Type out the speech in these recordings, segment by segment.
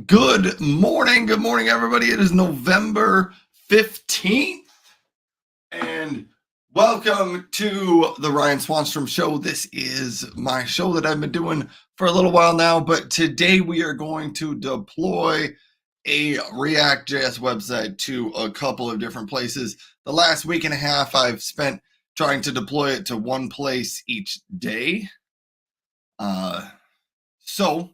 Good morning. Good morning, everybody. It is November 15th, and welcome to the Ryan Swanstrom Show. This is my show that I've been doing for a little while now, but today we are going to deploy a React.js website to a couple of different places. The last week and a half, I've spent trying to deploy it to one place each day. So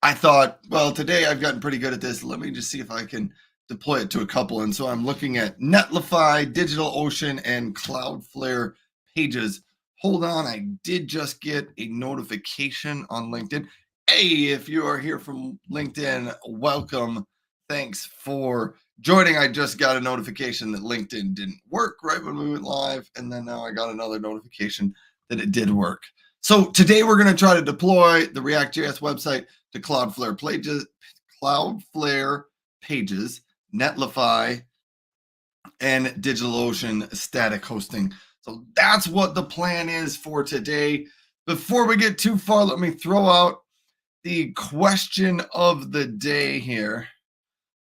I thought, well, today I've gotten pretty good at this. Let me just see if I can deploy it to a couple. And so I'm looking at Netlify, DigitalOcean, and Cloudflare pages. Hold on, I did just get a notification on LinkedIn. Hey, if you are here from LinkedIn, welcome. Thanks for joining. I just got a notification that LinkedIn didn't work right when we went live. And then now I got another notification that it did work. So today we're going to try to deploy the React.js website to Cloudflare pages, Netlify, and DigitalOcean static hosting. So that's what the plan is for today. Before we get too far, let me throw out the question of the day here.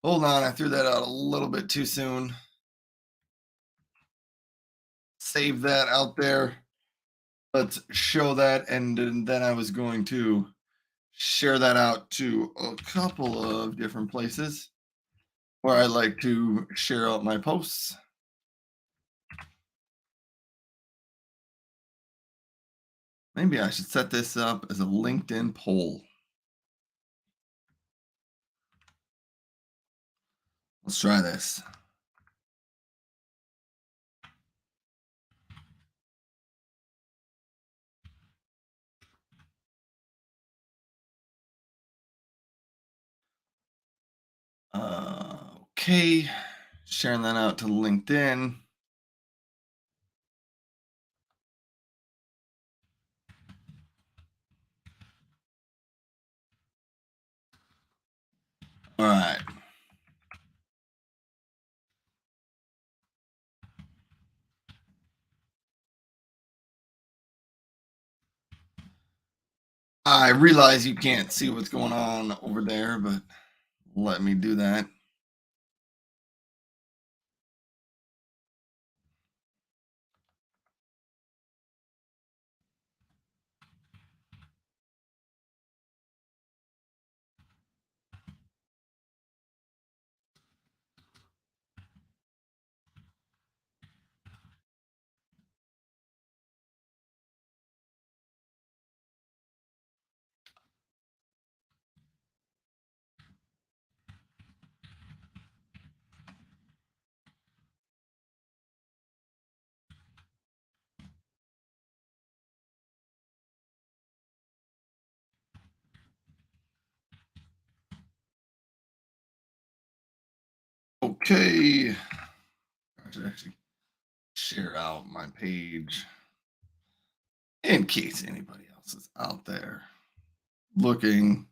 Hold on, I threw that out a little bit too soon. Save that out there. Let's show that, and then I was going to share that out to a couple of different places where I like to share out my posts. Maybe I should set this up as a LinkedIn poll. Let's try this. Okay, sharing that out to LinkedIn. All right. I realize you can't see what's going on over there, but let me do that. Okay. I should actually share out my page in case anybody else is out there looking.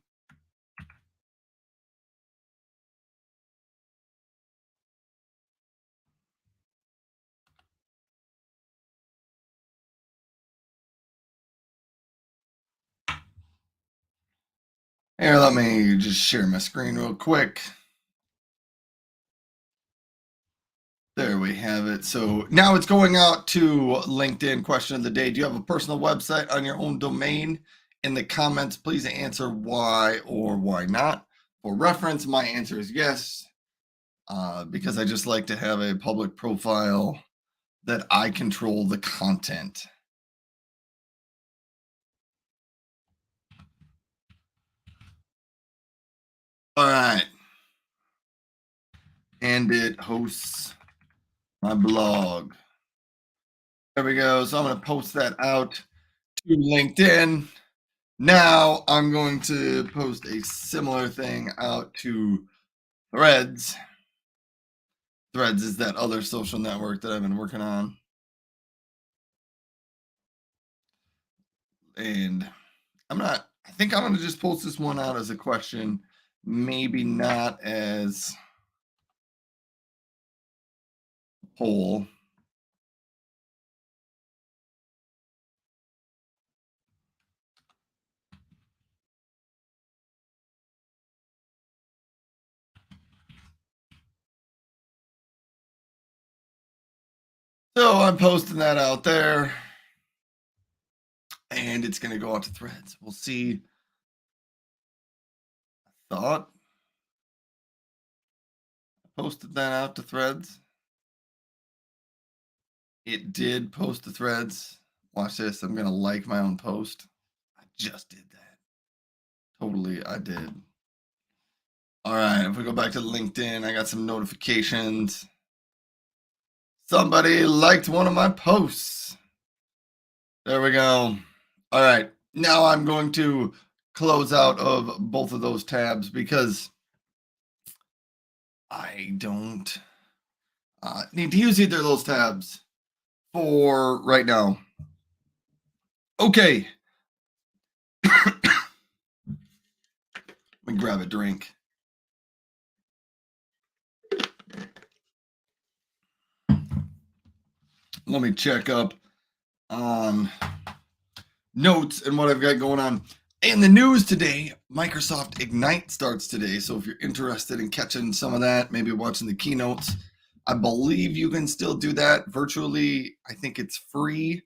Here, let me just share my screen real quick. There we have it. So now it's going out to LinkedIn. Question of the day: do you have a personal website on your own domain? In the comments, please answer why or why not. For reference, my answer is yes, because I just like to have a public profile that I control the content. All right. And it hosts my blog. There we go. So I'm going to post that out to LinkedIn. Now I'm going to post a similar thing out to Threads. Threads is that other social network that I've been working on. And I think I'm going to just post this one out as a question, maybe not as a poll. So I'm posting that out there, and it's going to go out to Threads. We'll see. Thought posted that out to Threads. It did post to Threads. Watch this. I'm going to like my own post. I just did that. Totally, I did. All right, if we go back to LinkedIn, I got some notifications. Somebody liked one of my posts. There we go. All right, now I'm going to close out of both of those tabs because I don't need to use either of those tabs for right now. Okay. Let me grab a drink. Let me check up on notes and what I've got going on. In the news today, Microsoft Ignite starts today. So if you're interested in catching some of that, maybe watching the keynotes, I believe you can still do that virtually. I think it's free.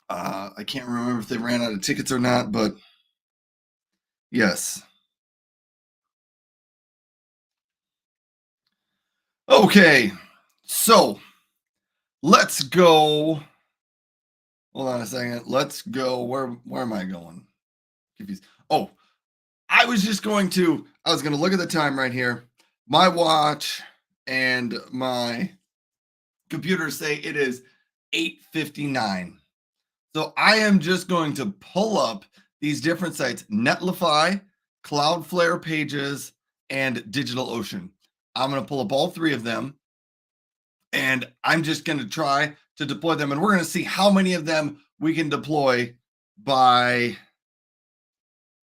I can't remember if they ran out of tickets or not, but yes. Okay, so let's go. Hold on a second. Let's go. Where am I going? Confused. Oh, I was going to look at the time right here. My watch and my computer say it is 8:59. So I am just going to pull up these different sites: Netlify, Cloudflare Pages, and DigitalOcean. I'm going to pull up all three of them, and I'm just going to try to deploy them. And we're going to see how many of them we can deploy by,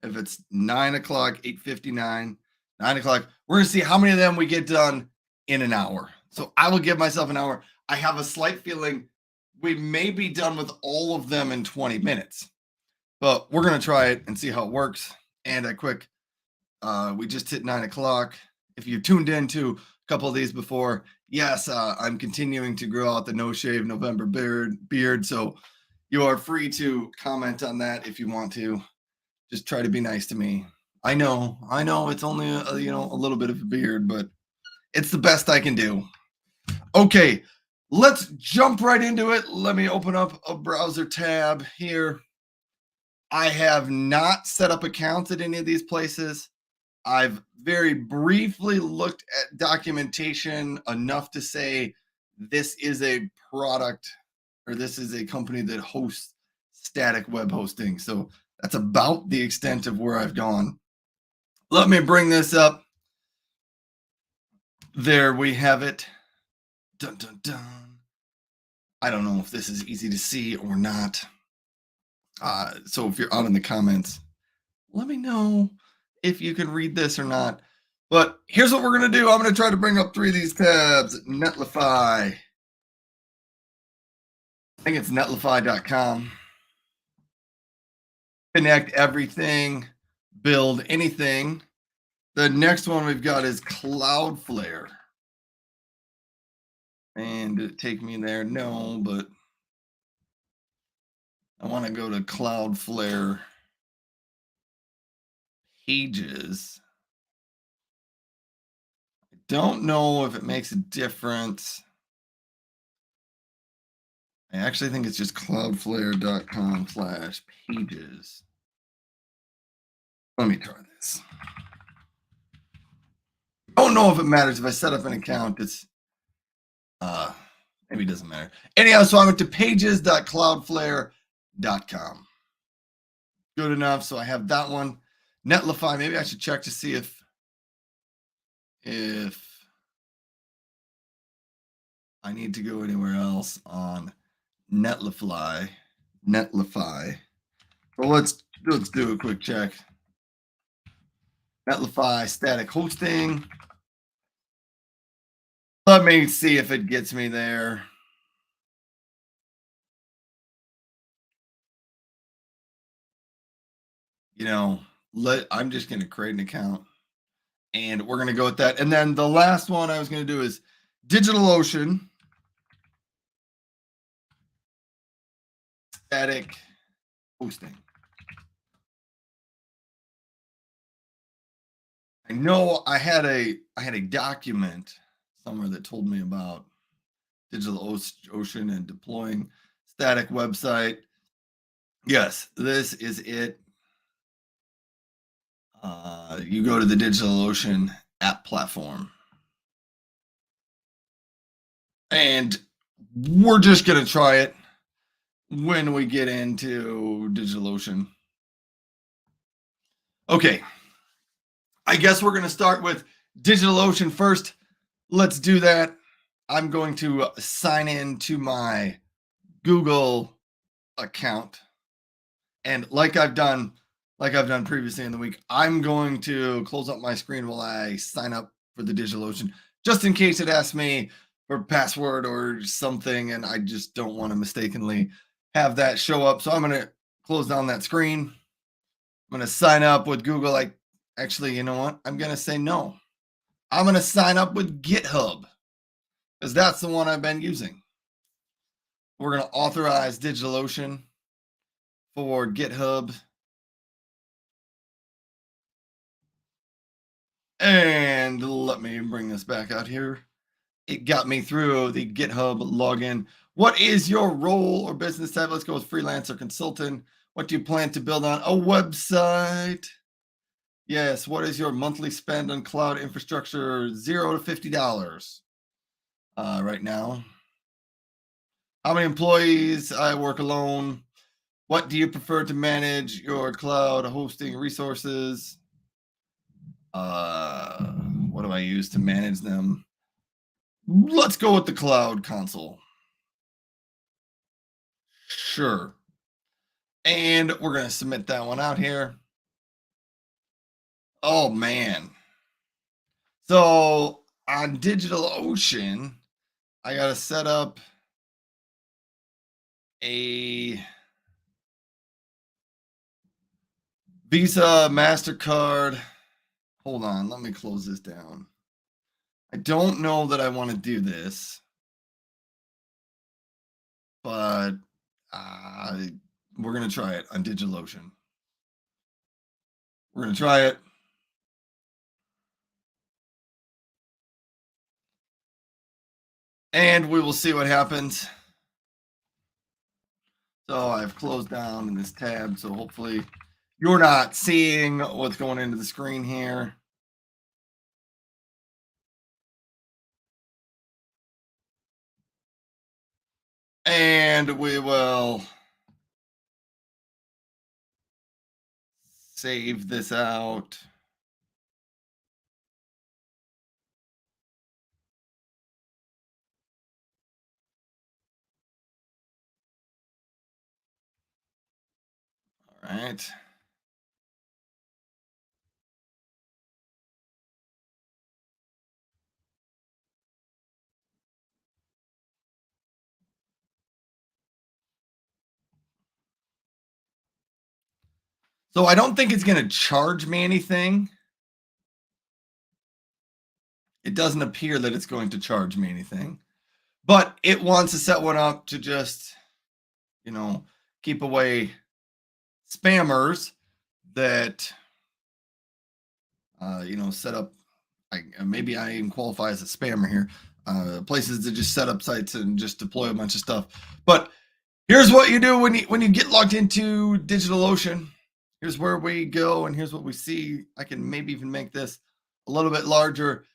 if it's 9 o'clock, 8:59, 9 o'clock, we're going to see how many of them we get done in an hour. So I will give myself an hour. I have a slight feeling we may be done with all of them in 20 minutes, but we're going to try it and see how it works. And a quick, we just hit 9 o'clock. If you tuned in to a couple of these before, yes, I'm continuing to grow out the No Shave November beard. So you are free to comment on that if you want to. Just try to be nice to me. I know it's only a little bit of a beard, but it's the best I can do. Okay, let's jump right into it. Let me open up a browser tab here. I have not set up accounts at any of these places. I've very briefly looked at documentation enough to say this is a product, or this is a company that hosts static web hosting. So that's about the extent of where I've gone. Let me bring this up. There we have it. Dun, dun, dun. I don't know if this is easy to see or not. So if you're out in the comments, let me know if you can read this or not. But here's what we're going to do. I'm going to try to bring up three of these tabs. Netlify. I think it's netlify.com. Connect everything, build anything. The next one we've got is Cloudflare. And take me there. No, but I want to go to Cloudflare Pages. I don't know if it makes a difference. I actually think it's just cloudflare.com/pages. Let me try this. I don't know if it matters if I set up an account. It's maybe it doesn't matter. Anyhow, so I went to pages.cloudflare.com. Good enough. So I have that one. Netlify. Maybe I should check to see if I need to go anywhere else on Netlify. Well, let's do a quick check. Netlify static hosting. Let me see if it gets me there. I'm just going to create an account and we're going to go with that. And then the last one I was going to do is DigitalOcean. static hosting. I know I had a document somewhere that told me about Ocean and deploying static website. Yes, this is it. You go to the DigitalOcean app platform, and we're just gonna try it when we get into DigitalOcean. Okay, I guess we're gonna start with DigitalOcean first. Let's do that. I'm going to sign in to my Google account, and like I've done previously in the week, I'm going to close up my screen while I sign up for the DigitalOcean, just in case it asks me for password or something, and I just don't want to mistakenly have that show up. So I'm going to close down that screen. I'm going to sign up with Google. Actually, you know what? I'm going to say no. I'm going to sign up with GitHub because that's the one I've been using. We're going to authorize DigitalOcean for GitHub. And let me bring this back out here. It got me through the GitHub login. What is your role or business type? Let's go with freelancer consultant. What do you plan to build on? A website. Yes. What is your monthly spend on cloud infrastructure? $0 to $50 right now. How many employees? I work alone. What do you prefer to manage your cloud hosting resources? What do I use to manage them? Let's go with the cloud console. Sure. And we're going to submit that one out here. Oh, man. So on DigitalOcean, I got to set up a Visa, MasterCard. Hold on. Let me close this down. I don't know that I want to do this, but we're going to try it on DigitalOcean. We're going to try it. And we will see what happens. So I've closed down in this tab, so hopefully you're not seeing what's going into the screen here. And we will save this out. All right. So I don't think it's going to charge me anything. It doesn't appear that it's going to charge me anything, but it wants to set one up to just, keep away spammers that, set up. Maybe I even qualify as a spammer here. Places to just set up sites and just deploy a bunch of stuff. But here's what you do when you get logged into DigitalOcean. Here's where we go, and here's what we see. I can maybe even make this a little bit larger.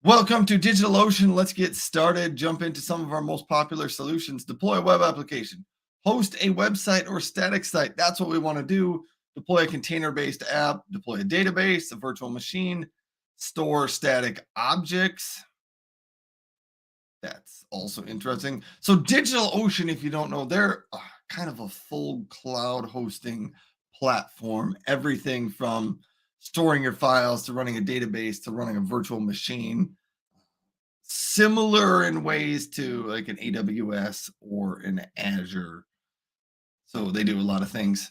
Welcome to DigitalOcean. Let's get started. Jump into some of our most popular solutions. Deploy a web application. Host a website or static site. That's what we want to do. Deploy a container-based app. Deploy a database, a virtual machine. Store static objects. That's also interesting. So DigitalOcean, if you don't know, they're kind of a full cloud hosting platform. Everything from storing your files to running a database to running a virtual machine. Similar in ways to like an AWS or an Azure. So they do a lot of things.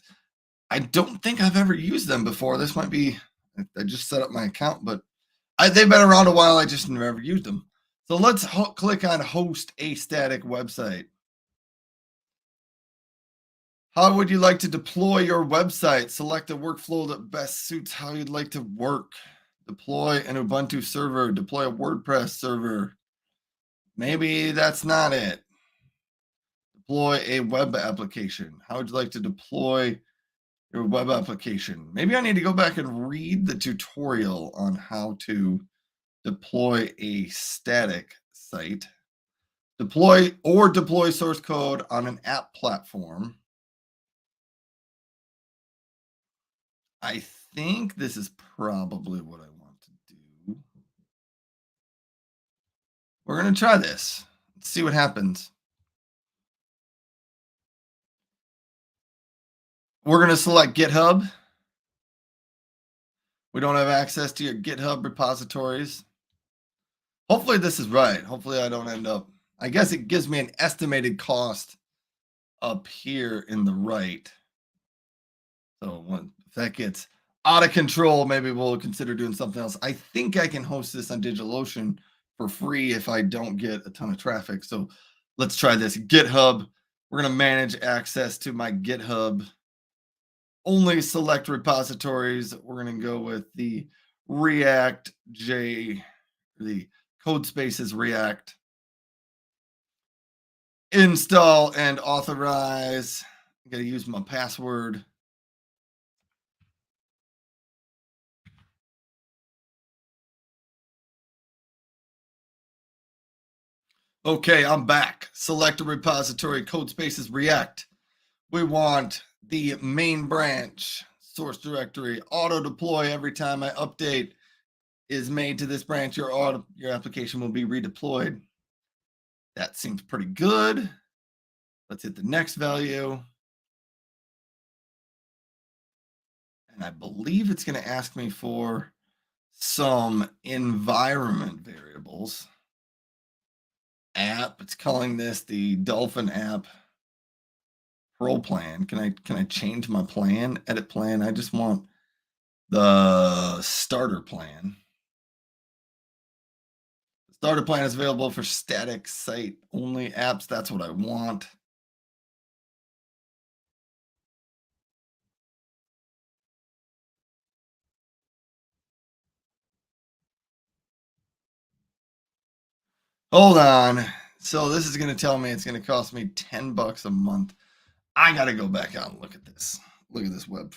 I don't think I've ever used them before. This might be, I just set up my account, but they've been around a while. I just never used them. So let's click on host a static website. How would you like to deploy your website? Select a workflow that best suits how you'd like to work. Deploy an Ubuntu server, deploy a WordPress server. Maybe that's not it. Deploy a web application. How would you like to deploy your web application? Maybe I need to go back and read the tutorial on how to deploy a static site. Deploy source code on an app platform. I think this is probably what I want to do. We're going to try this. Let's see what happens. We're going to select GitHub. We don't have access to your GitHub repositories. Hopefully this is right. Hopefully I don't end up, I guess it gives me an estimated cost up here in the right. So if that gets out of control, maybe we'll consider doing something else. I think I can host this on DigitalOcean for free if I don't get a ton of traffic. So let's try this. GitHub. We're going to manage access to my GitHub. Only select repositories. We're going to go with the React J, the code spaces React. Install and authorize. I'm going to use my password. Okay, I'm back. Select a repository, code spaces React. We want the main branch, source directory, auto deploy every time I update is made to this branch, your application will be redeployed. That seems pretty good. Let's hit the next value. And I believe it's going to ask me for some environment variables. App, it's calling this the Dolphin app Pro plan. Can I change my plan? Edit plan. I just want the starter plan. The starter plan is available for static site only apps. That's what I want. Hold on. So this is going to tell me it's going to cost me $10 a month. I got to go back out and look at this. Look at this web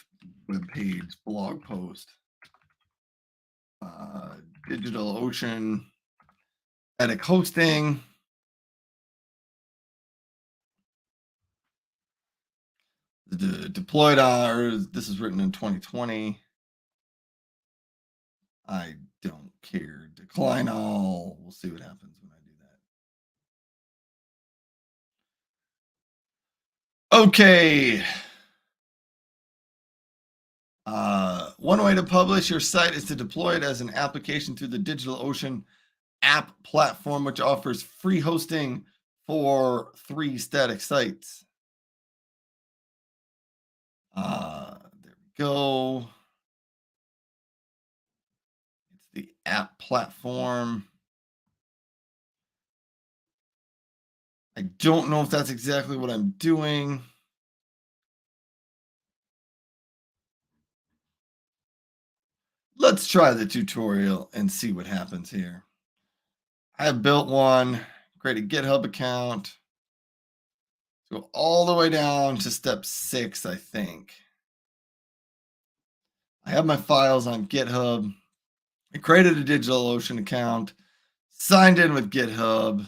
page, blog post. DigitalOcean, static hosting. Deployed on, this is written in 2020. I don't care. Decline all. We'll see what happens when I do that. Okay. One way to publish your site is to deploy it as an application through the DigitalOcean app platform, which offers free hosting for 3 static sites. There we go. It's the app platform. I don't know if that's exactly what I'm doing. Let's try the tutorial and see what happens here. I have built one, create a GitHub account. Go all the way down to step 6, I think. I have my files on GitHub. I created a DigitalOcean account, signed in with GitHub.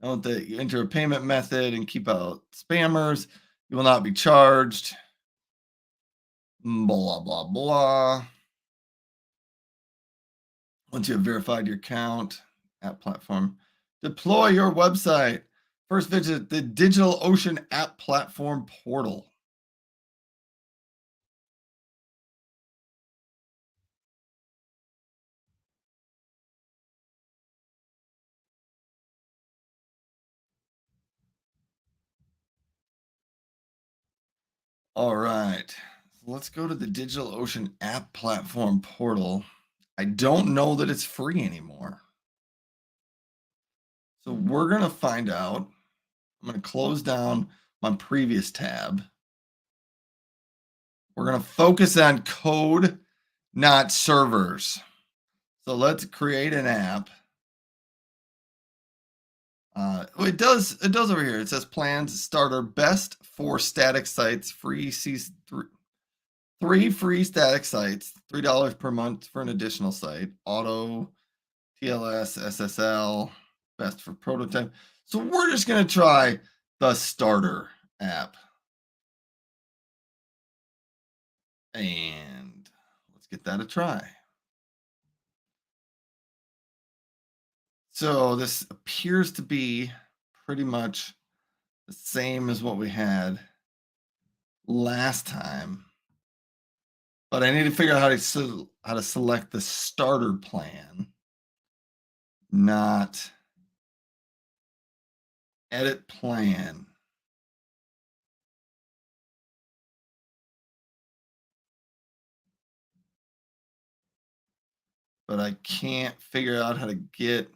Note that you enter a payment method and keep out spammers. You will not be charged. Blah, blah, blah. Once you have verified your account, app platform, deploy your website. First, visit the DigitalOcean app platform portal. All right, let's go to the DigitalOcean app platform portal. I don't know that it's free anymore. So we're going to find out. I'm going to close down my previous tab. We're going to focus on code, not servers. So let's create an app. It does over here. It says plans starter best for static sites, three free static sites, $3 per month for an additional site, auto, TLS, SSL, best for prototype. So we're just going to try the starter app. And let's get that a try. So this appears to be pretty much the same as what we had last time. But I need to figure out how to select the starter plan, not edit plan. But I can't figure out how to get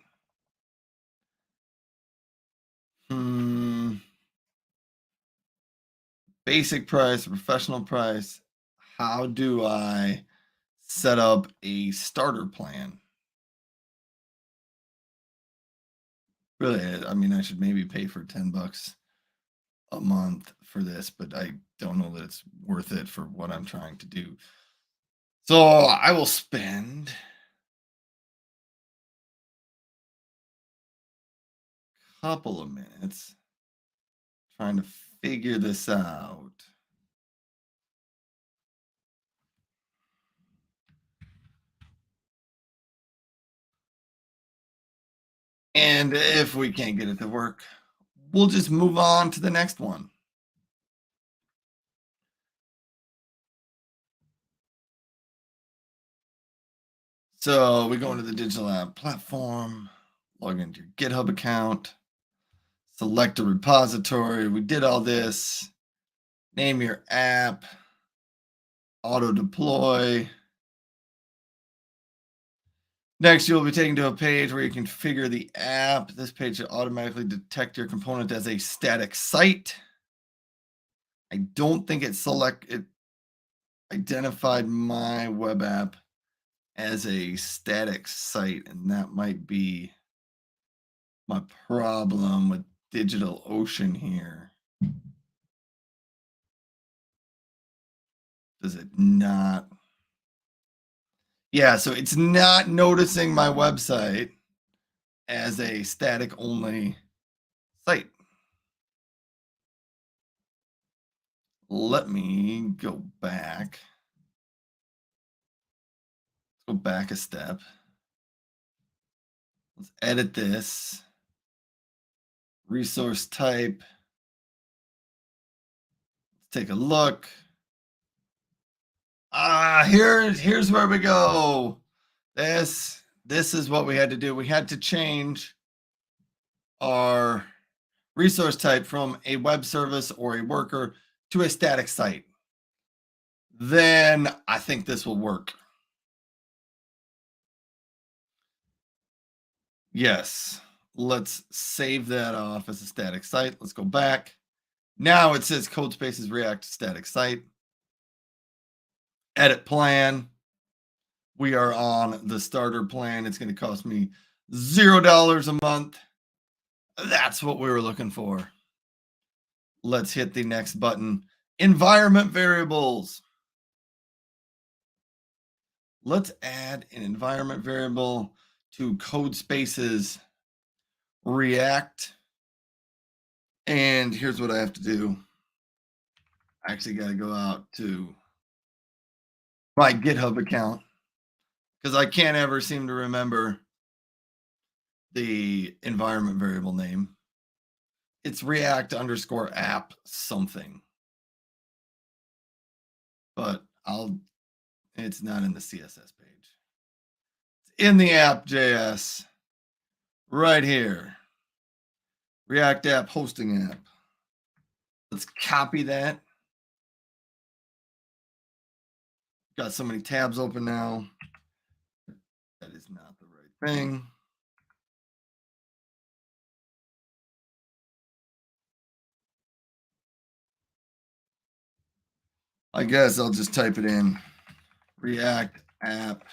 basic price, professional price. How do I set up a starter plan? Really, I mean, I should maybe pay for $10 a month for this, but I don't know that it's worth it for what I'm trying to do. So I will spend a couple of minutes trying to figure this out. And if we can't get it to work, we'll just move on to the next one. So we go into the digital app platform, log into your GitHub account, select a repository. We did all this. Name your app, auto deploy. Next, you'll be taken to a page where you configure the app. This page should automatically detect your component as a static site. I don't think it identified my web app as a static site, and that might be my problem with DigitalOcean here. Does it not? Yeah, so it's not noticing my website as a static only site. Let me go back. Let's go back a step. Let's edit this. Resource type. Let's take a look. Here's where we go. This is what we had to do. We had to change our resource type from a web service or a worker to a static site. Then I think this will work. Yes. Let's save that off as a static site. Let's go back. Now it says code spaces React static site. Edit plan. We are on the starter plan. It's going to cost me $0 a month. That's what we were looking for. Let's hit the next button. Environment variables. Let's add an environment variable to code spaces React. And here's what I have to do. I actually got to go out to my GitHub account because I can't ever seem to remember the environment variable name. It's React _ app something. But it's not in the CSS page. It's in the app.js right here. React app hosting app. Let's copy that. Got so many tabs open now. That is not the right thing. I guess I'll just type it in React app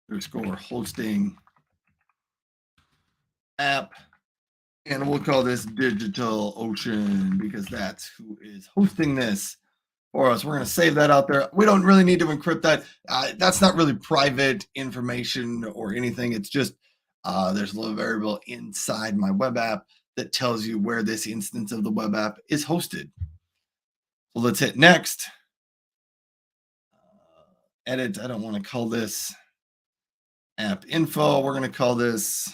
underscore hosting app. And we'll call this DigitalOcean because that's who is hosting this for us. We're going to save that out there. We don't really need to encrypt that. That's not really private information or anything. It's just there's a little variable inside my web app that tells you where this instance of the web app is hosted. So let's hit next. Edit. I don't want to call this app info. We're going to call this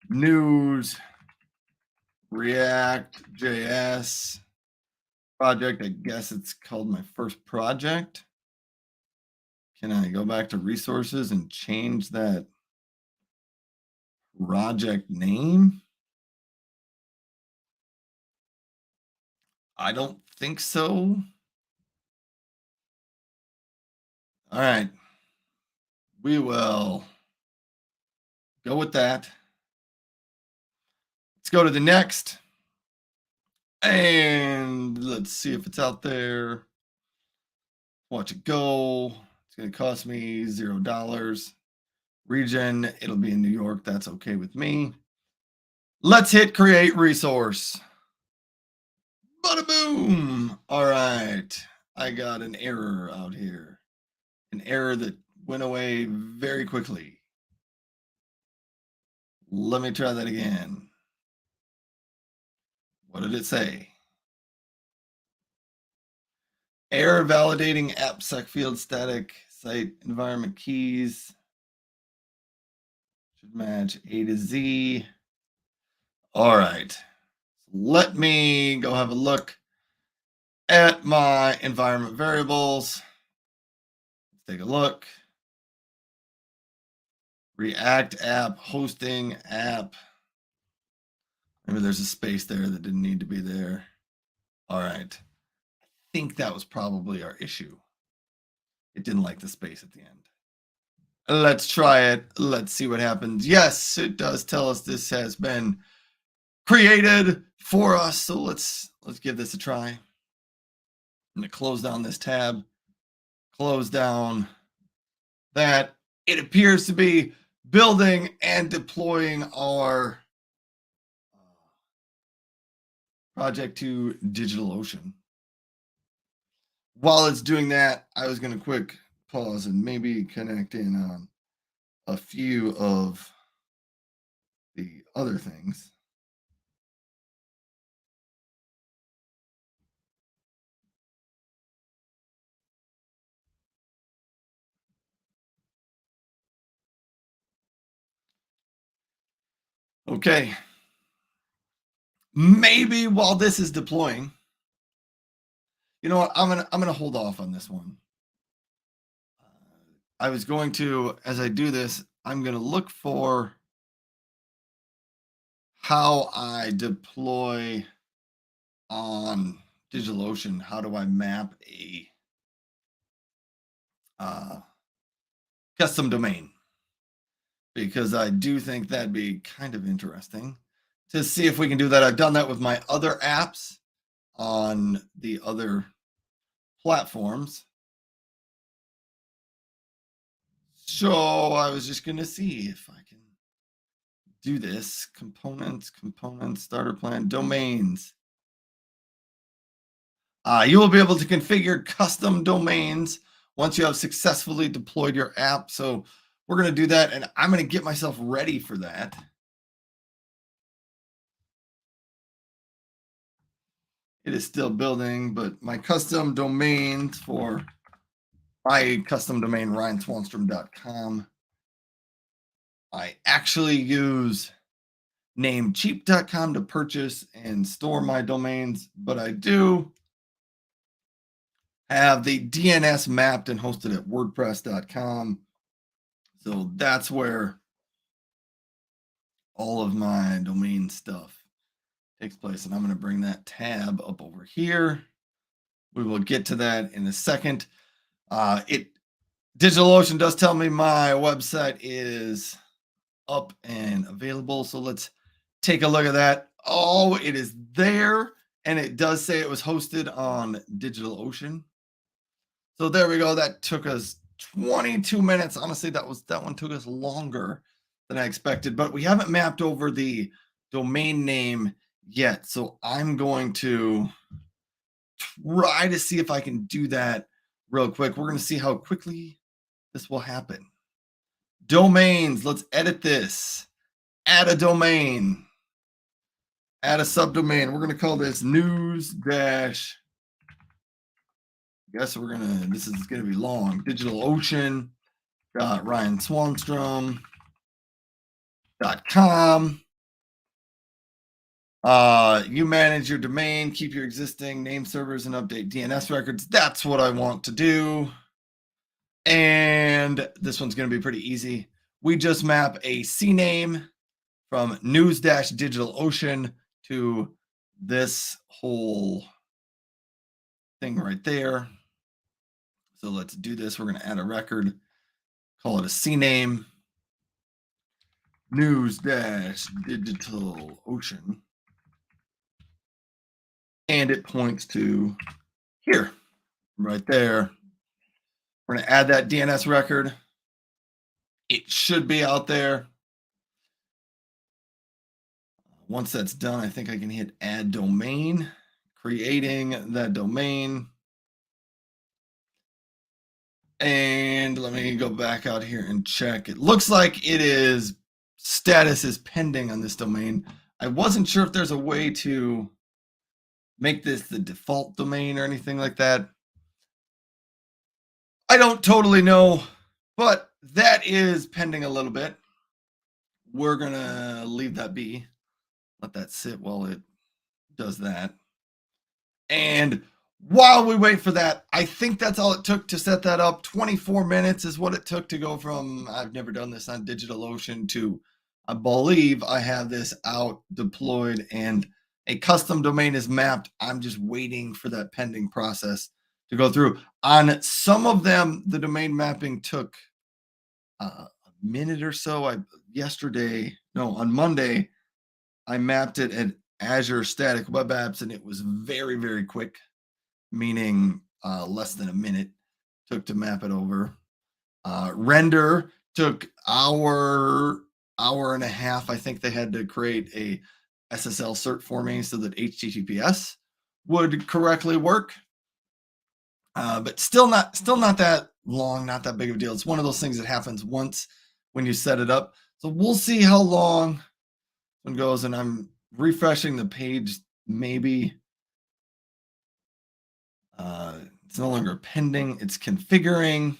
news React.js project. I guess it's called my first project. Can I go back to resources and change that project name? I don't think so. All right. We will go with that. Let's go to the next. And let's see if it's out there. Watch it go. It's going to cost me $0. Region, it'll be in New York. That's okay with me. Let's hit create resource. Bada boom. All right. I got an error out here. An error that went away very quickly. Let me try that again. What did it say? Error validating AppSec field static site environment keys. Should match A to Z. All right. Let me go have a look at my environment variables. Let's take a look. React app, hosting app. Maybe there's a space there that didn't need to be there. All right. I think that was probably our issue. It didn't like the space at the end. Let's try it. Let's see what happens. Yes, it does tell us this has been created for us. So let's give this a try. I'm going to close down this tab. Close down that. It appears to be building and deploying our project to DigitalOcean. While it's doing that, I was going to quick pause and maybe connect in on a few of the other things. Okay. Maybe while this is deploying, you know what? I'm gonna hold off on this one. I was going to, as I do this, I'm gonna look for how I deploy on DigitalOcean. How do I map a custom domain? Because I do think that'd be kind of interesting to see if we can do that. I've done that with my other apps on the other platforms. So I was just going to see if I can do this. Components, starter plan, domains. You will be able to configure custom domains once you have successfully deployed your app. So we're going to do that, and I'm going to get myself ready for that. It is still building, but my custom domains for my custom domain, ryanswanstrom.com, I actually use namecheap.com to purchase and store my domains, but I do have the DNS mapped and hosted at wordpress.com. So that's where all of my domain stuff takes place. And I'm going to bring that tab up over here. We will get to that in a second. DigitalOcean does tell me my website is up and available. So let's take a look at that. Oh, it is there. And it does say it was hosted on DigitalOcean. So there we go. That took us 22 minutes. Honestly, that one took us longer than I expected, but we haven't mapped over the domain name yet. So I'm going to try to see if I can do that real quick. We're going to see how quickly this will happen. Domains, let's edit this. Add a domain. Add a subdomain. We're going to call this news dash. Guess this is going to be long. DigitalOcean. Ryan Swanstrom.com. You manage your domain, keep your existing name servers, and update DNS records. That's what I want to do. And this one's going to be pretty easy. We just map a CNAME from news-DigitalOcean to this whole thing right there. So let's do this. We're going to add a record, call it a CNAME, news-DigitalOcean. And it points to here, right there. We're going to add that DNS record. It should be out there. Once that's done, I think I can hit add domain, creating that domain. And let me go back out here and check. It looks like it is, status is pending on this domain. I wasn't sure if there's a way to make this the default domain or anything like that. I don't totally know, but that is pending a little bit. We're going to leave that be. Let that sit while it does that. And while we wait for that, I think that's all it took to set that up. 24 minutes is what it took to go from, I've never done this on DigitalOcean, to I believe I have this out, deployed, and a custom domain is mapped. I'm just waiting for that pending process to go through. On some of them, the domain mapping took a minute or so. On Monday, I mapped it at Azure Static Web Apps, and it was very, very quick, meaning less than a minute took to map it over. Render took hour and a half. I think they had to create a SSL cert for me so that HTTPS would correctly work. But still not that long, not that big of a deal. It's one of those things that happens once when you set it up. So we'll see how long it goes, and I'm refreshing the page. Maybe it's no longer pending. It's configuring.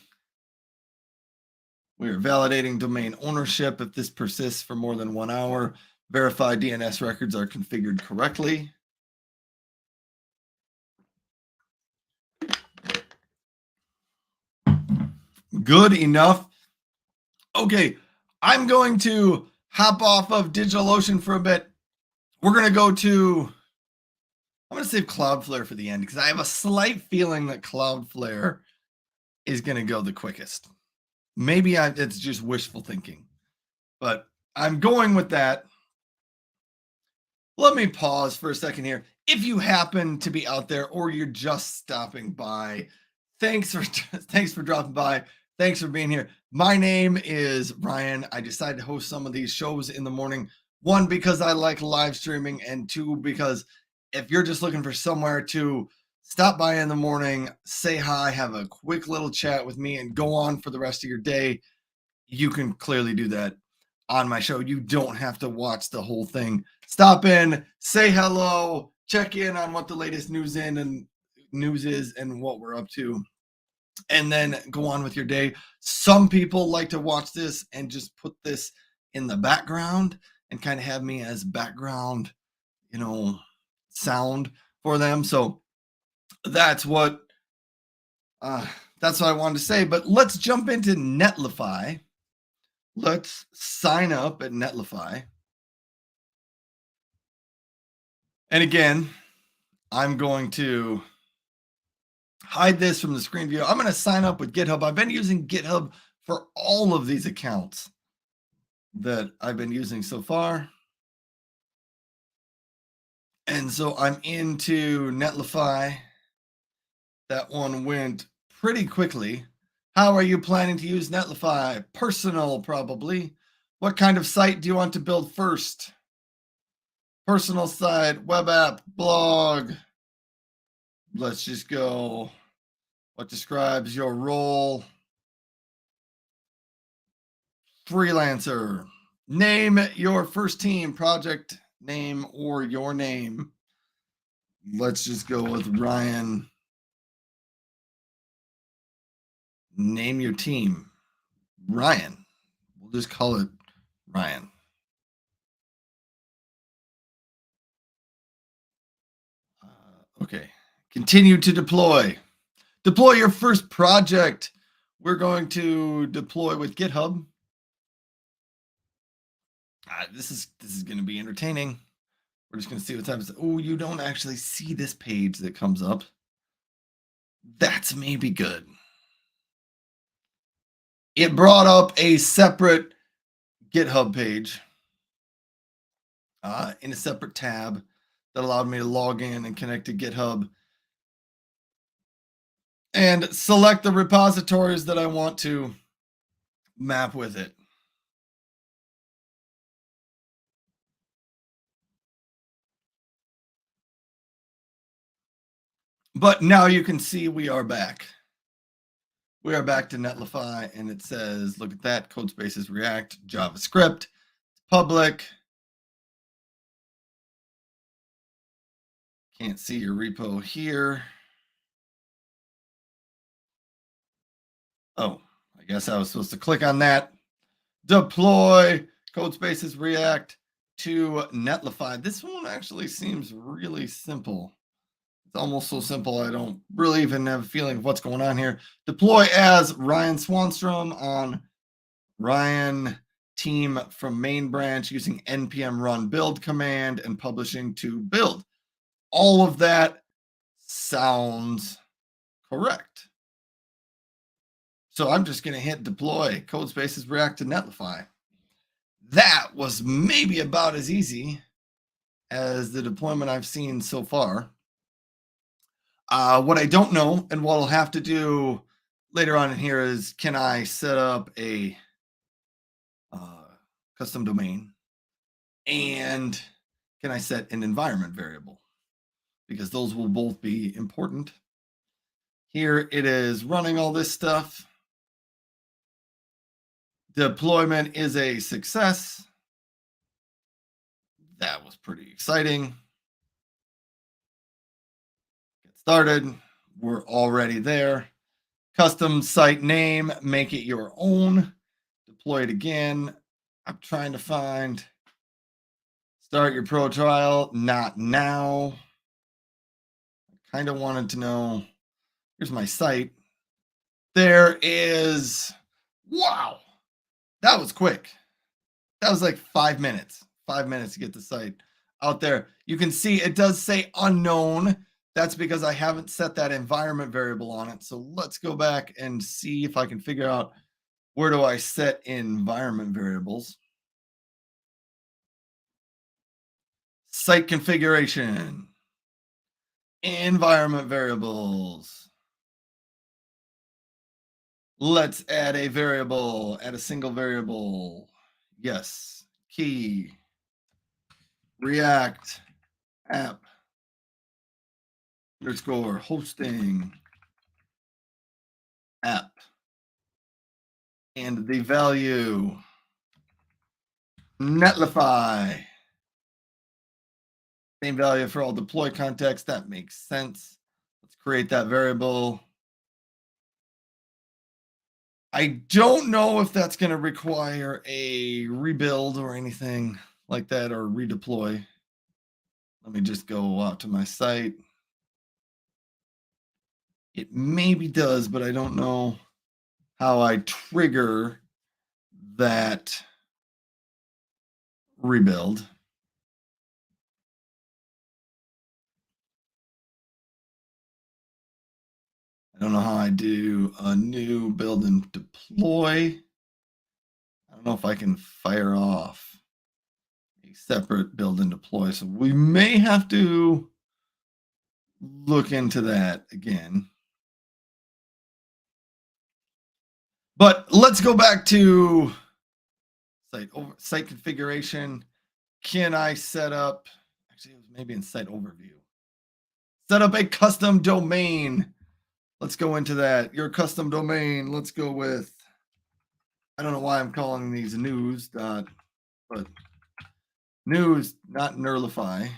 We are validating domain ownership. If this persists for more than 1 hour, verify DNS records are configured correctly. Good enough. Okay, I'm going to hop off of DigitalOcean for a bit. We're going to go to, I'm going to save Cloudflare for the end because I have a slight feeling that Cloudflare is going to go the quickest. Maybe it's just wishful thinking, but I'm going with that. Let me pause for a second here. If you happen to be out there or you're just stopping by, thanks for dropping by. Thanks for being here. My name is Ryan. I decided to host some of these shows in the morning. One, because I like live streaming, and two, because if you're just looking for somewhere to stop by in the morning, say hi, have a quick little chat with me, and go on for the rest of your day, you can clearly do that on my show. You don't have to watch the whole thing. Stop in, say hello, check in on what the latest news is and what we're up to, and then go on with your day. Some people like to watch this and just put this in the background and kind of have me as background, sound for them. So that's what I wanted to say. But let's jump into Netlify. Let's sign up at Netlify. And again, I'm going to hide this from the screen view. I'm going to sign up with GitHub. I've been using GitHub for all of these accounts that I've been using so far. And so I'm into Netlify. That one went pretty quickly. How are you planning to use Netlify? Personal, probably. What kind of site do you want to build first? Personal site, web app, blog. Let's just go. What describes your role? Freelancer. Name your first team, project name, or your name. Let's just go with Ryan. Name your team. Ryan. We'll just call it Ryan. Okay. Continue to deploy. Deploy your first project. We're going to deploy with GitHub. This is going to be entertaining. We're just going to see what happens. Oh, you don't actually see this page that comes up. That's maybe good. It brought up a separate GitHub page in a separate tab that allowed me to log in and connect to GitHub and select the repositories that I want to map with it. But now you can see we are back. We are back to Netlify, and it says, look at that, code spaces React, JavaScript, public. Can't see your repo here. Oh, I guess I was supposed to click on that. Deploy code spaces React to Netlify. This one actually seems really simple. It's almost so simple I don't really even have a feeling of what's going on here. Deploy as Ryan Swanstrom on Ryan team from main branch using npm run build command and publishing to build. All of that sounds correct. So I'm just going to hit deploy code spaces React to Netlify. That was maybe about as easy as the deployment I've seen so far. What I don't know and what I'll have to do later on in here is, can I set up a custom domain, and can I set an environment variable? Because those will both be important. Here it is running all this stuff. Deployment is a success. That was pretty exciting. Get started. We're already there. Custom site name, make it your own. Deploy it again. I'm trying to find start your pro trial. Not now. I kind of wanted to know. Here's my site. There is, wow, that was quick. That was like 5 minutes. 5 minutes to get the site out there. You can see it does say unknown. That's because I haven't set that environment variable on it. So let's go back and see if I can figure out, where do I set environment variables? Site configuration, environment variables. Let's add a variable, add a single variable. Yes, key, React app underscore hosting app, and the value Netlify. Same value for all deploy context. That makes sense. Let's create that variable. I don't know if that's going to require a rebuild or anything like that, or redeploy. Let me just go out to my site. It maybe does, but I don't know how I trigger that rebuild. I don't know how I do a new build and deploy. I don't know if I can fire off a separate build and deploy. So we may have to look into that again. But let's go back to site configuration. Can I set up? Actually, it was maybe in site overview. Set up a custom domain. Let's go into that. Your custom domain. Let's go with. I don't know why I'm calling these news dot, but news, not Nerlify.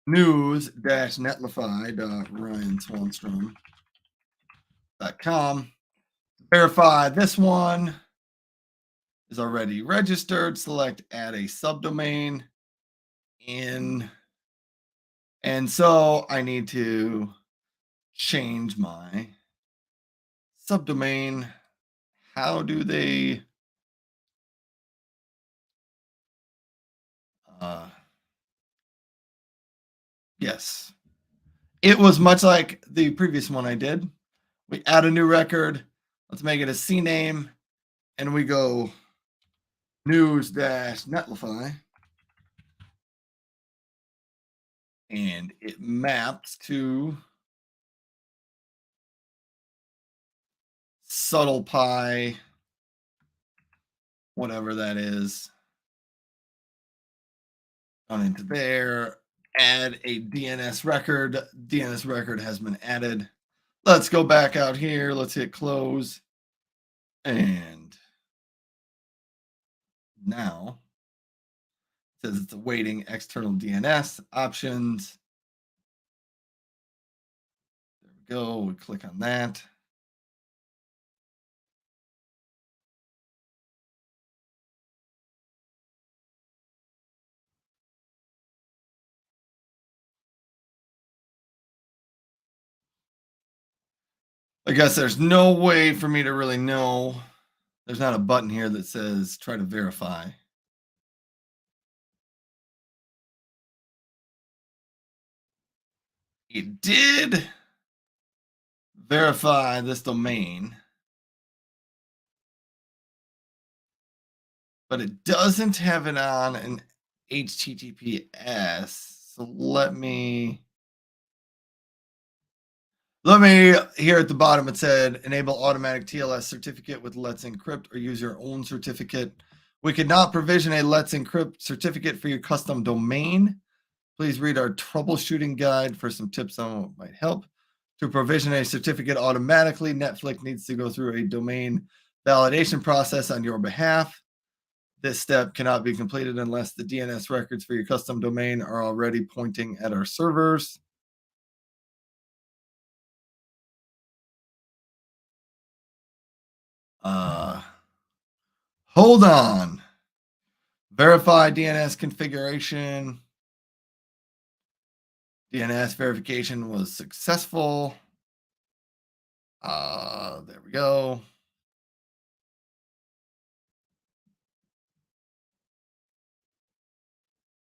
News-netlify.ryanswanstrom.com. Verify this one is already registered. Select add a subdomain in. And so I need to change my subdomain. How do they yes. It was much like the previous one I did. We add a new record. Let's make it a CNAME. And we go news-netlify. And it maps to subtle pi, whatever that is. On into there. Add a DNS record. DNS record has been added. Let's go back out here. Let's hit close. And now it says it's awaiting external DNS options. There we go. We click on that. I guess there's no way for me to really know. There's not a button here that says try to verify. It did verify this domain, but it doesn't have it on an HTTPS. So let me here at the bottom, it said enable automatic TLS certificate with Let's Encrypt or use your own certificate. We could not provision a Let's Encrypt certificate for your custom domain. Please read our troubleshooting guide for some tips on what might help. To provision a certificate automatically, Netflix needs to go through a domain validation process on your behalf. This step cannot be completed unless the DNS records for your custom domain are already pointing at our servers. Hold on. Verify DNS configuration. DNS verification was successful. There we go.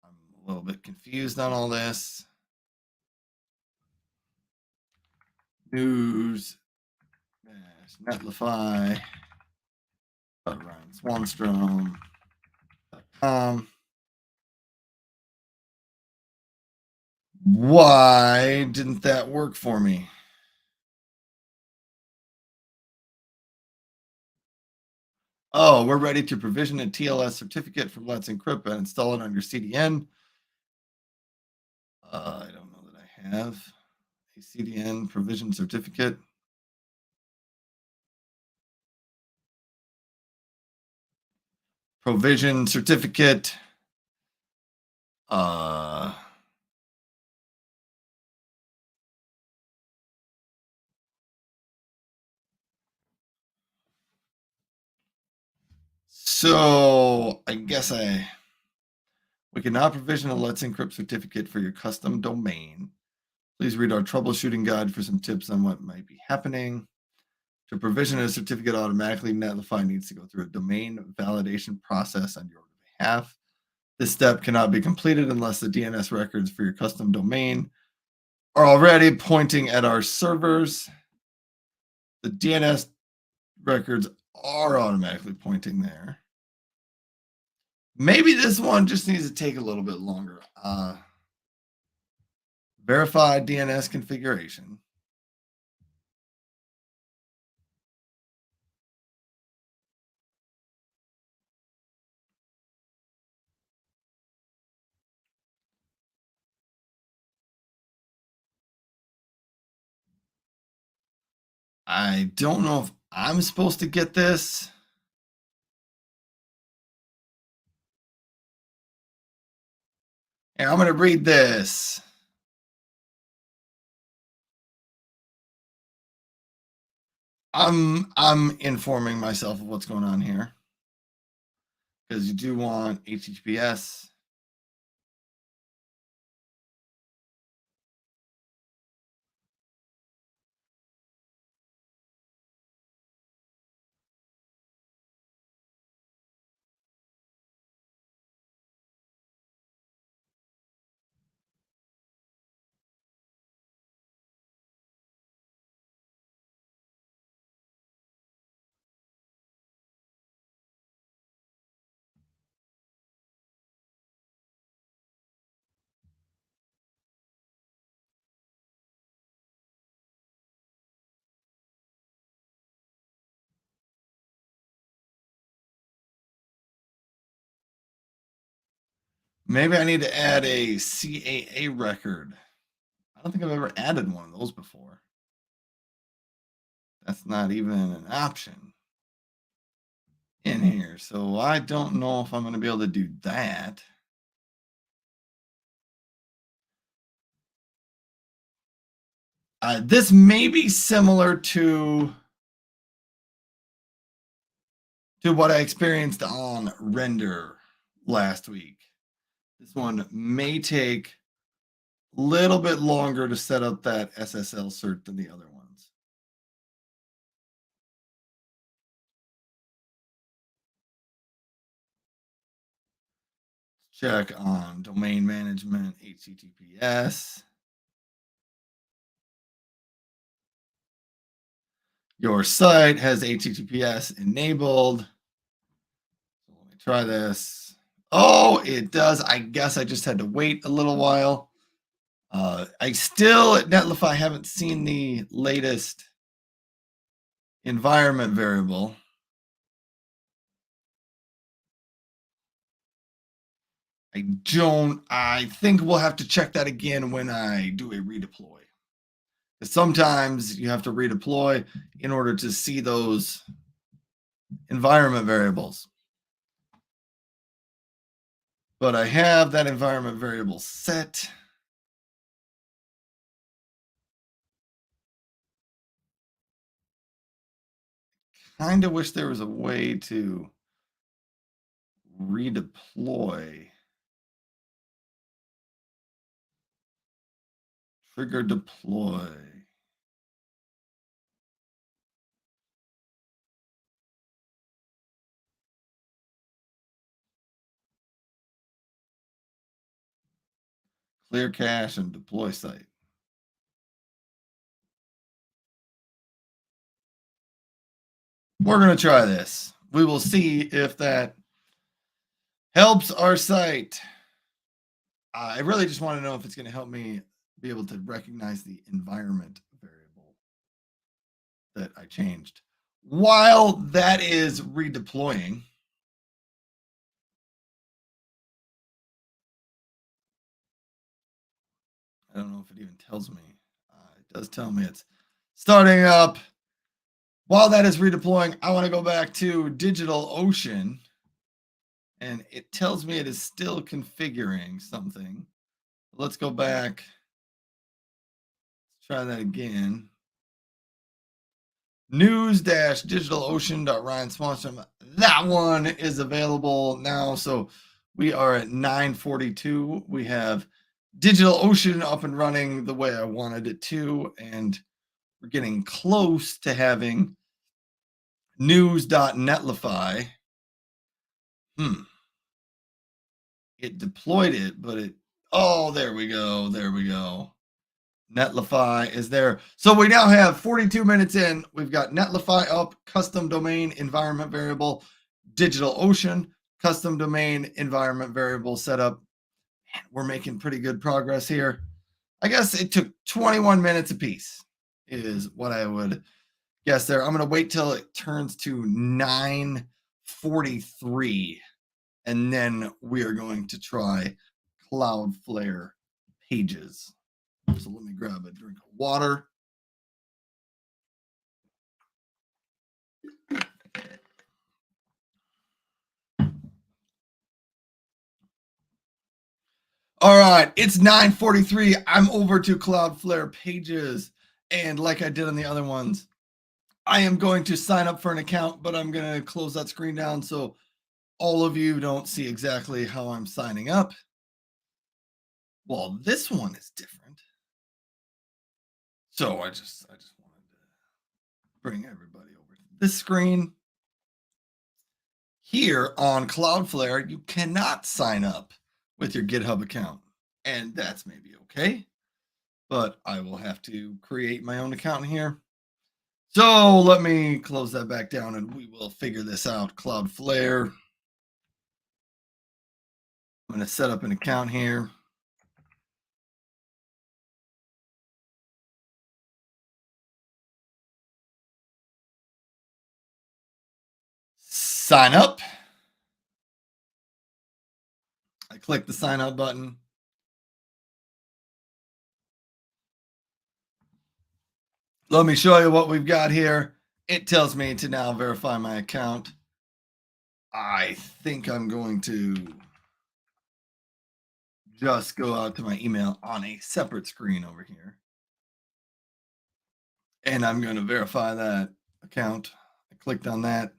I'm a little bit confused on all this. News netlify Swanstrom.com. Why didn't that work for me? Oh, we're ready to provision a TLS certificate from Let's Encrypt and install it on your CDN. I don't know that I have a CDN provision certificate. Provision certificate. So I guess we cannot provision a Let's Encrypt certificate for your custom domain. Please read our troubleshooting guide for some tips on what might be happening. To provision a certificate automatically, Netlify needs to go through a domain validation process on your behalf. This step cannot be completed unless the DNS records for your custom domain are already pointing at our servers. The DNS records are automatically pointing there. Maybe this one just needs to take a little bit longer. Verify DNS configuration. I don't know if I'm supposed to get this. Here, I'm going to read this. I'm informing myself of what's going on here because you do want HTTPS. Maybe I need to add a CAA record. I don't think I've ever added one of those before. That's not even an option in here. So I don't know if I'm going to be able to do that. This may be similar to what I experienced on Render last week. This one may take a little bit longer to set up that SSL cert than the other ones. Check on domain management, HTTPS. Your site has HTTPS enabled. So let me try this. Oh, it does. I guess I just had to wait a little while. I still at Netlify haven't seen the latest environment variable. I think we'll have to check that again when I do a redeploy. Sometimes you have to redeploy in order to see those environment variables. But I have that environment variable set. Kind of wish there was a way to redeploy. Trigger deploy. Clear cache and deploy site. We're going to try this. We will see if that helps our site. I really just want to know if it's going to help me be able to recognize the environment variable that I changed. While that is redeploying, I don't know if it even tells me. It does tell me it's starting up. While that is redeploying, I want to go back to DigitalOcean, and it tells me it is still configuring something. Let's go back. Let's try that again. News-DigitalOcean.Ryan Swanstrom. That one is available now. So we are at 9:42. We have DigitalOcean up and running the way I wanted it to, and we're getting close to having news.netlify. It deployed it, but there we go. There we go. Netlify is there. So we now have 42 minutes in. We've got Netlify up, custom domain environment variable, DigitalOcean, custom domain environment variable set up. Man, we're making pretty good progress here. I guess it took 21 minutes apiece, is what I would guess there. I'm going to wait till it turns to 9:43, and then we are going to try Cloudflare pages. So let me grab a drink of water. All right, it's 9:43. I'm over to Cloudflare Pages. And like I did on the other ones, I am going to sign up for an account, but I'm going to close that screen down so all of you don't see exactly how I'm signing up. Well, this one is different. So I just wanted to bring everybody over to this screen. Here on Cloudflare, you cannot sign up with your GitHub account, and that's maybe okay, but I will have to create my own account here. So let me close that back down and we will figure this out. Cloudflare. I'm going to set up an account here. Sign up. I click the sign up button. Let me show you what we've got here. It tells me to now verify my account. I think I'm going to just go out to my email on a separate screen over here. And I'm going to verify that account. I clicked on that.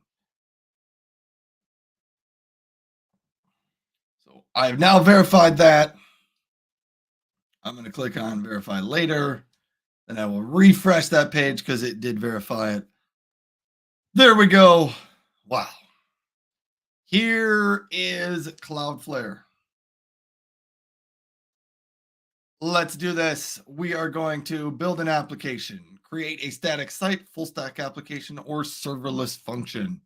So I've now verified that. I'm going to click on verify later. Then I will refresh that page because it did verify it. There we go. Wow. Here is Cloudflare. Let's do this. We are going to build an application, create a static site, full stack application, or serverless function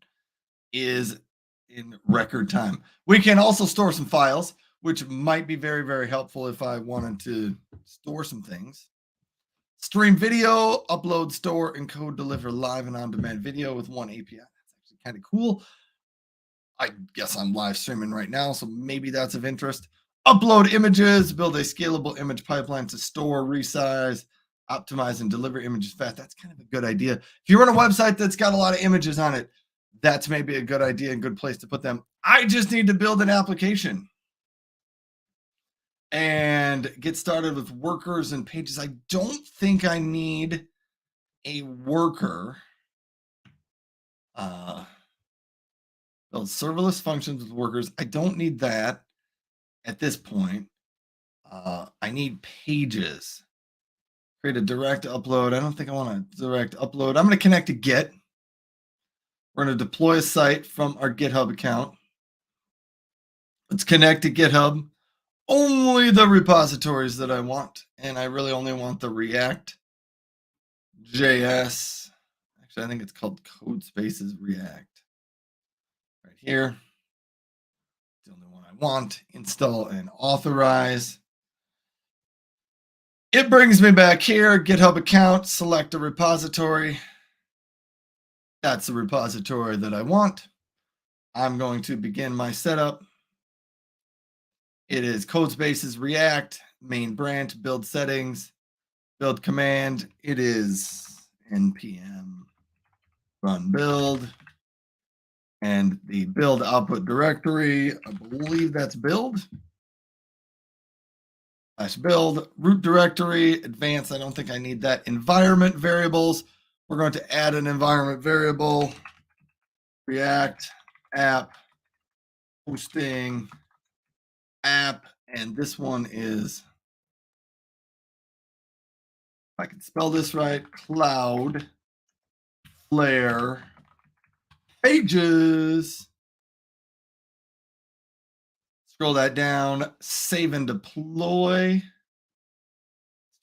is in record time. We can also store some files, which might be very, very helpful if I wanted to store some things. Stream video, upload, store, encode, deliver live and on-demand video with one API. That's actually kind of cool. I guess I'm live streaming right now, so maybe that's of interest. Upload images, build a scalable image pipeline to store, resize, optimize, and deliver images fast. That's kind of a good idea. If you run a website that's got a lot of images on it, that's maybe a good idea and good place to put them. I just need to build an application and get started with workers and pages. I don't think I need a worker. Build serverless functions with workers. I don't need that at this point. I need pages. Create a direct upload. I don't think I want a direct upload. I'm going to connect to Git. We're going to deploy a site from our GitHub account. Let's connect to GitHub. Only the repositories that I want. And I really only want the React JS. Actually, I think it's called Code Spaces React. Right here. The only one I want. Install and authorize. It brings me back here. GitHub account. Select a repository. That's the repository that I want. I'm going to begin my setup. It is Code Spaces React, main branch, build settings, build command. It is npm run build. And the build output directory, I believe that's build. /build, root directory, advanced. I don't think I need that. Environment variables. We're going to add an environment variable. React app hosting app, and this one is, if I can spell this right, Cloudflare Pages. Scroll that down, save and deploy. Let's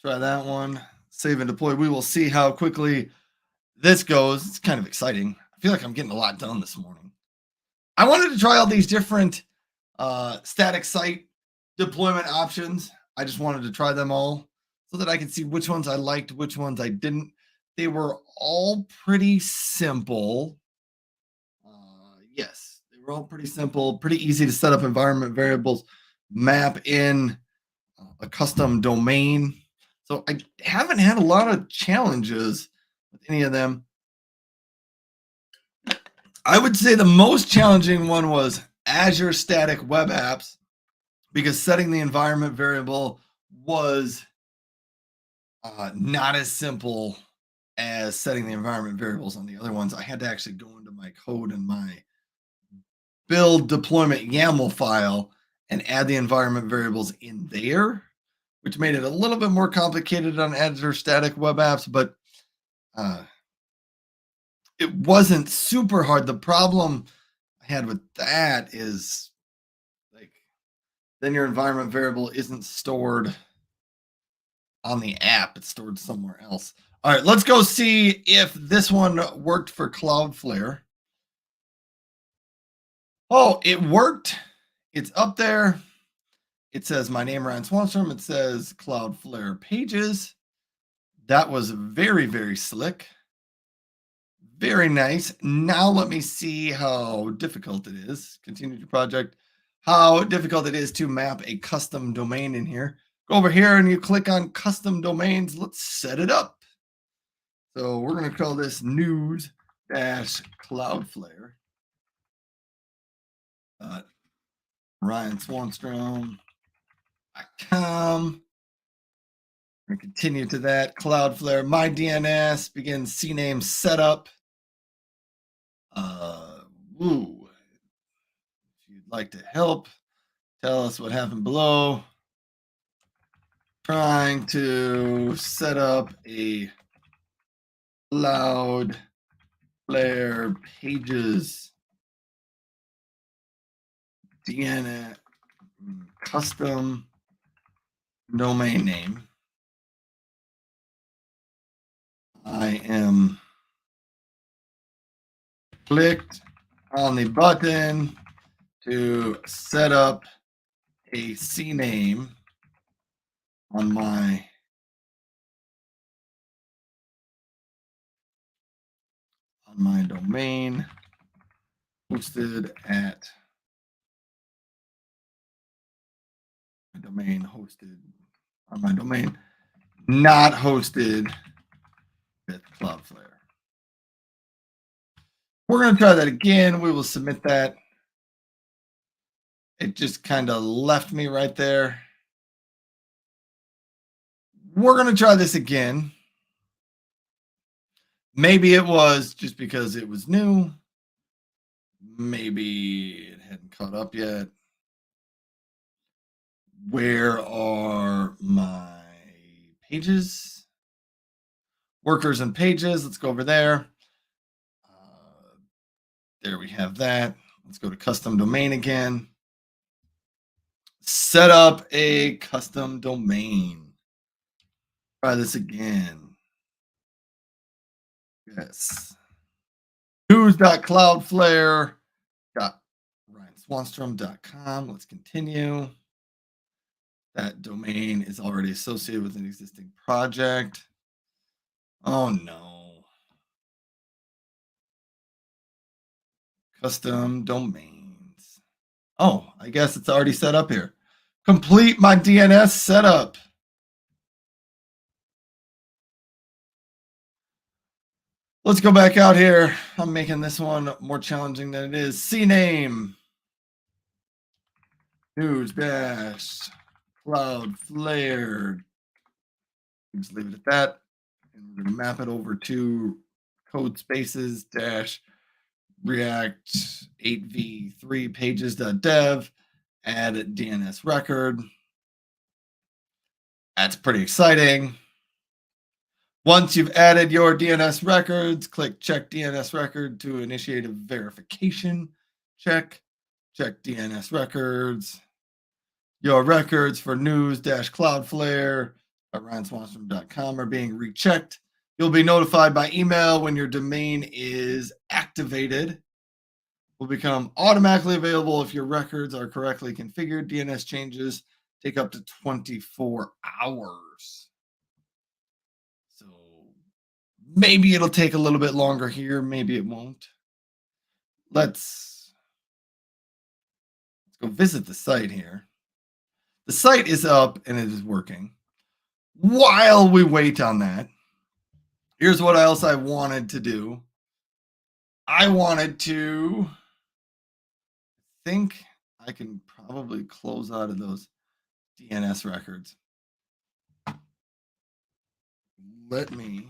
try that one. Save and deploy. We will see how quickly this goes. It's kind of exciting. I feel like I'm getting a lot done this morning. I wanted to try all these different static site deployment options. I just wanted to try them all so that I could see which ones I liked, which ones I didn't. They were all pretty simple. Yes, they were all pretty simple, pretty easy to set up environment variables, map in a custom domain. So I haven't had a lot of challenges with any of them. I would say the most challenging one was Azure Static Web Apps, because setting the environment variable was not as simple as setting the environment variables on the other ones. I had to actually go into my code and my build deployment YAML file and add the environment variables in there, which made it a little bit more complicated on editor static web apps, but it wasn't super hard. The problem I had with that is like then your environment variable isn't stored on the app, it's stored somewhere else. All right, let's go see if this one worked for Cloudflare. Oh, it worked. It's up there. It says my name, Ryan Swanstrom. It says Cloudflare pages. That was very, very slick. Very nice. Now let me see how difficult it is. Continue to project. How difficult it is to map a custom domain in here. Go over here and you click on custom domains. Let's set it up. So we're going to call this news-cloudflare. RyanSwanstrom.com. And continue to that. Cloudflare, my DNS, begin CNAME setup. If you'd like to help, tell us what happened below. Trying to set up a Cloudflare pages DNS custom domain name. I am clicked on the button to set up a CNAME on my domain hosted at my domain hosted on my domain not hosted with Cloudflare. We're going to try that again. We will submit that. It just kind of left me right there. We're going to try this again. Maybe it was just because it was new. Maybe it hadn't caught up yet. Where are my pages? Workers and pages. Let's go over there. There we have that. Let's go to custom domain again. Set up a custom domain. Try this again. Yes. news.cloudflare.ryanswanstrom.com. Let's continue. That domain is already associated with an existing project. Oh no. Custom domains. Oh, I guess it's already set up here. Complete my DNS setup. Let's go back out here. I'm making this one more challenging than it is. CNAME. News-Cloudflare. Just leave it at that. And we're going to map it over to code spaces dash React 8v3 pages.dev. Add a DNS record. That's pretty exciting. Once you've added your DNS records, click check DNS record to initiate a verification check. Check DNS records. Your records for news-cloudflare at ryanswanstrom.com are being rechecked. You'll be notified by email when your domain is activated. Will become automatically available if your records are correctly configured. DNS changes take up to 24 hours. So maybe it'll take a little bit longer here. Maybe it won't. Let's go visit the site here. The site is up and it is working. While we wait on that, here's what else I wanted to do. I wanted to think I can probably close out of those DNS records. Let me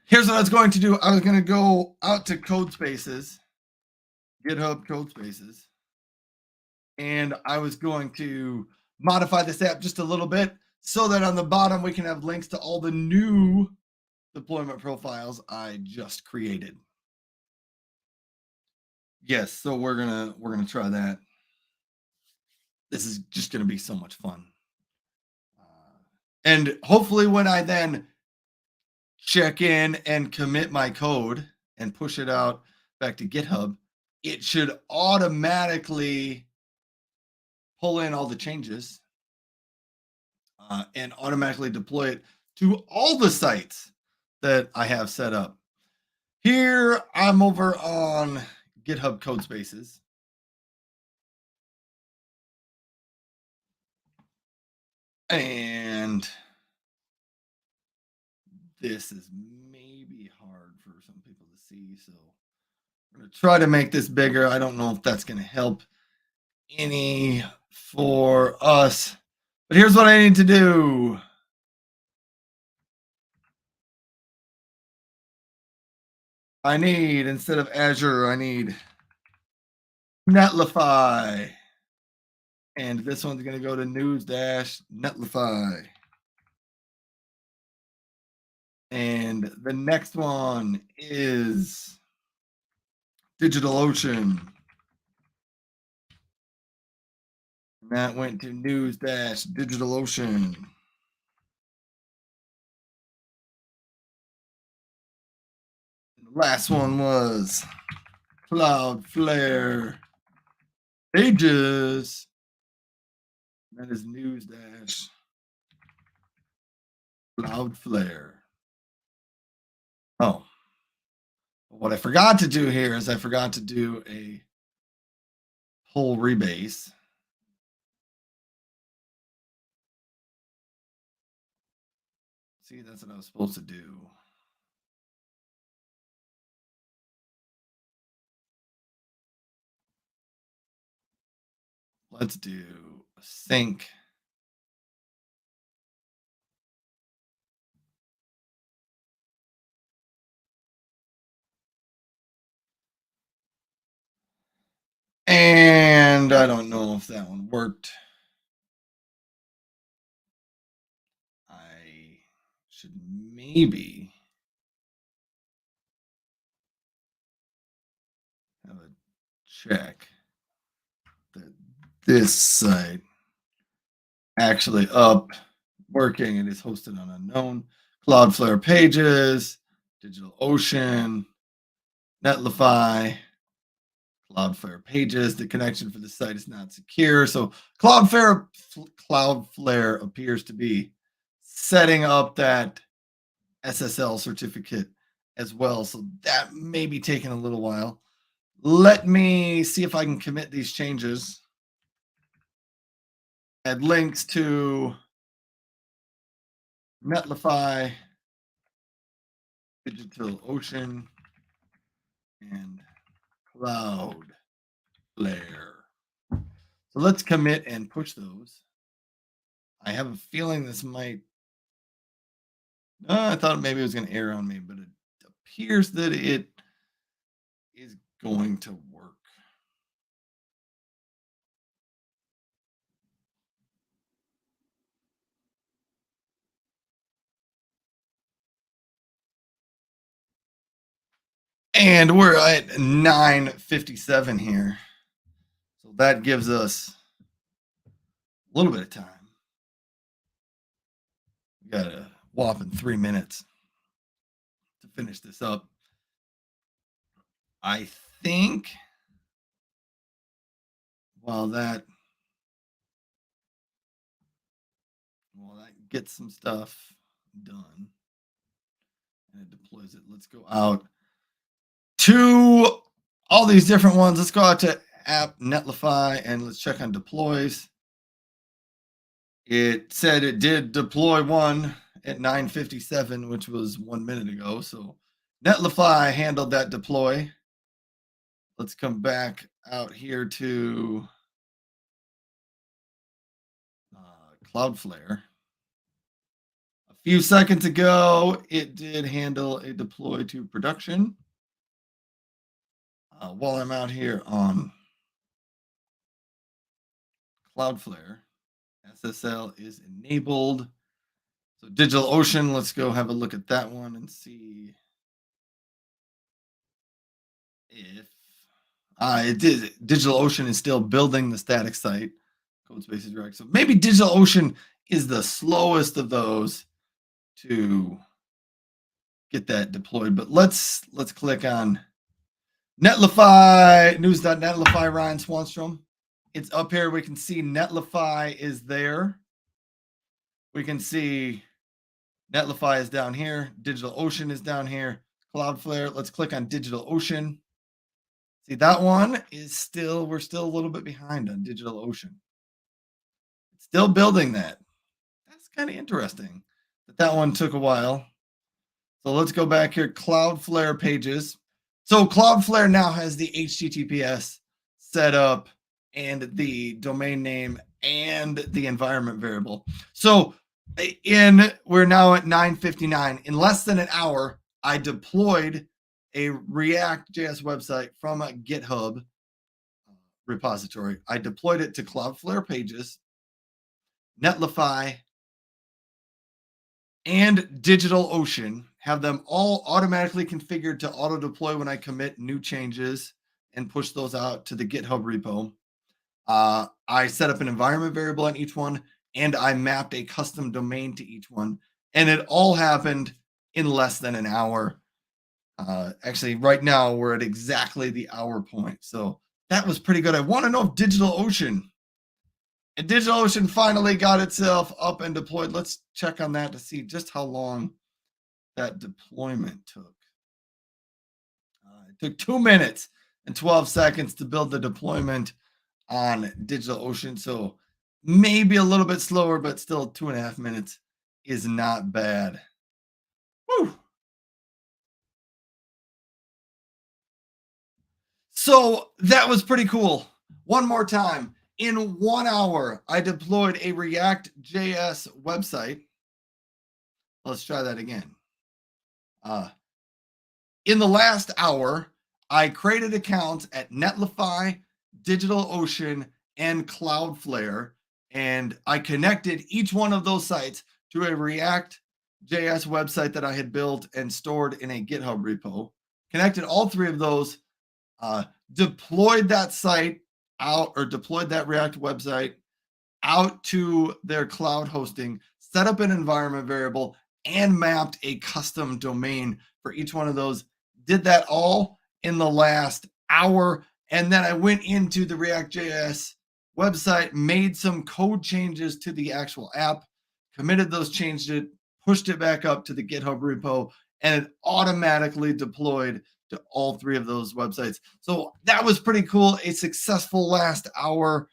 here's what I was going to do. I was going to go out to code spaces, GitHub code spaces, and I was going to modify this app just a little bit so that on the bottom we can have links to all the new deployment profiles I just created. Yes, so we're gonna try that. This is just gonna be so much fun. And hopefully when I then check in and commit my code and push it out back to GitHub, it should automatically pull in all the changes and automatically deploy it to all the sites that I have set up. Here I'm over on GitHub Codespaces. And this is maybe hard for some people to see, so I'm going to try to make this bigger. I don't know if that's going to help any for us, but here's what I need to do. I need, instead of Azure, I need Netlify. And this one's going to go to news-netlify. And the next one is DigitalOcean. And that went to news-DigitalOcean. The last one was Cloudflare Pages. That is news-Cloudflare. Oh, what I forgot to do here is I forgot to do a pull rebase. See, that's what I was supposed to do. Let's do a sync. And I don't know if that one worked. I should maybe have a check that this site actually up, working, and is hosted on unknown. Cloudflare Pages, DigitalOcean, Netlify, Cloudflare Pages. The connection for the site is not secure. So Cloudflare appears to be setting up that SSL certificate as well. So that may be taking a little while. Let me see if I can commit these changes. Add links to Netlify, DigitalOcean, and Cloudflare. So let's commit and push those. I have a feeling this might. I thought maybe it was going to error on me, but it appears that it is going to work. And we're at 9:57 here. So that gives us a little bit of time. We got a whopping 3 minutes to finish this up. I think while that gets some stuff done and it deploys it, let's go out to all these different ones. Let's go out to app Netlify and let's check on deploys. It said it did deploy one at 9:57, which was 1 minute ago. So Netlify handled that deploy. Let's come back out here to Cloudflare. A few seconds ago, it did handle a deploy to production. While I'm out here on Cloudflare, SSL is enabled. So DigitalOcean, let's go have a look at that one and see if it did. DigitalOcean is still building the static site. Codespace is direct. So maybe DigitalOcean is the slowest of those to get that deployed. But let's click on Netlify, news.netlify, Ryan Swanstrom. It's up here. We can see Netlify is there. We can see Netlify is down here. DigitalOcean is down here. Cloudflare. Let's click on DigitalOcean. See, that one is still, we're still a little bit behind on DigitalOcean. It's still building that. That's kind of interesting that one took a while. So let's go back here. Cloudflare pages. So Cloudflare now has the HTTPS set up and the domain name and the environment variable. So we're now at 9:59. In less than an hour, I deployed a React.js website from a GitHub repository. I deployed it to Cloudflare pages, Netlify, and DigitalOcean. Have them all automatically configured to auto deploy when I commit new changes and push those out to the GitHub repo. I set up an environment variable on each one, and I mapped a custom domain to each one. And it all happened in less than an hour. Actually, right now we're at exactly the hour point. So that was pretty good. I want to know if DigitalOcean finally got itself up and deployed. Let's check on that to see just how long that deployment took. It took 2 minutes and 12 seconds to build the deployment on DigitalOcean. So maybe a little bit slower, but still 2.5 minutes is not bad. Woo! So that was pretty cool. One more time. In 1 hour, I deployed a React.js website. Let's try that again. In the last hour, I created accounts at Netlify, DigitalOcean, and Cloudflare, and I connected each one of those sites to a React.js website that I had built and stored in a GitHub repo. Connected all three of those, deployed that site out, or deployed that React website out to their cloud hosting, set up an environment variable, and mapped a custom domain for each one of those. Did that all in the last hour. And then I went into the React.js website, made some code changes to the actual app, committed those changes, pushed it back up to the GitHub repo, and it automatically deployed to all three of those websites. So that was pretty cool. A successful last hour.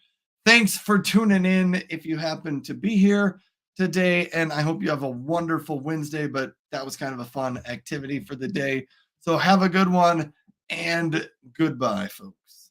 Thanks for tuning in if you happen to be here today, and I hope you have a wonderful Wednesday, but that was kind of a fun activity for the day. So have a good one, and goodbye, folks.